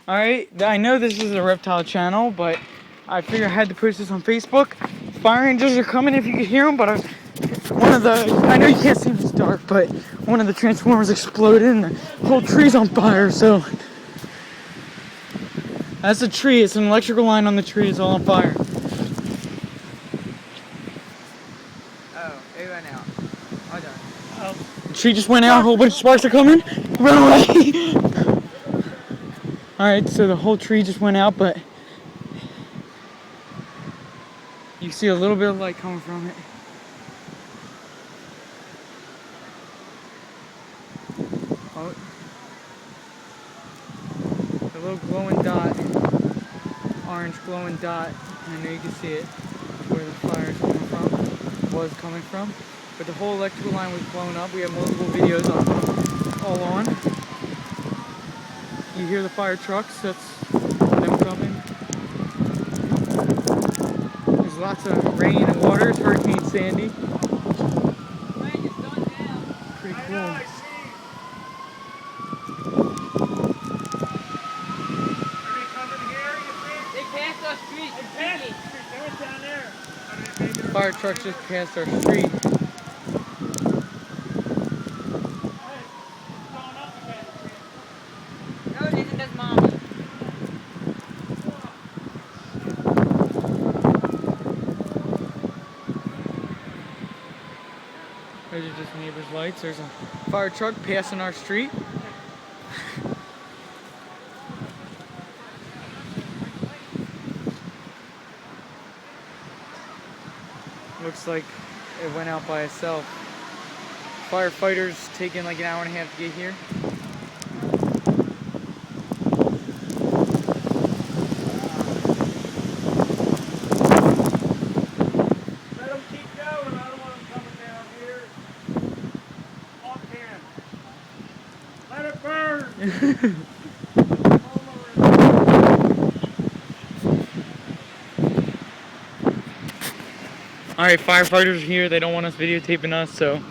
Alright, I know this is a reptile channel, but I figured I had to post this on Facebook. Fire angels are coming if you could hear them, but I know you can't see in this dark, but one of the transformers exploded and the whole tree's on fire, so. That's a tree, it's an electrical line on the tree, it's all on fire. Oh, it went out. Hold on. Oh. The tree just went out, a whole bunch of sparks are coming. Run away! Alright, so the whole tree just went out, but you see a little bit of light coming from it. Oh. The little glowing dot, orange glowing dot, and I know you can see it, where the fire is coming from, was coming from. But the whole electrical line was blown up. We have multiple videos of all on. You hear the fire trucks, that's them coming. There's lots of rain and water, it's Hurricane Sandy. Pretty cool. Fire trucks just passed our street. No, it isn't. That's Mommy. Those are just neighbors' lights. There's a fire truck passing our street. Looks like it went out by itself. Firefighters taking like an hour and a half to get here. Let them keep going. I don't want them coming down here. Off can. Let it burn. Alright, firefighters are here. They don't want us videotaping us, so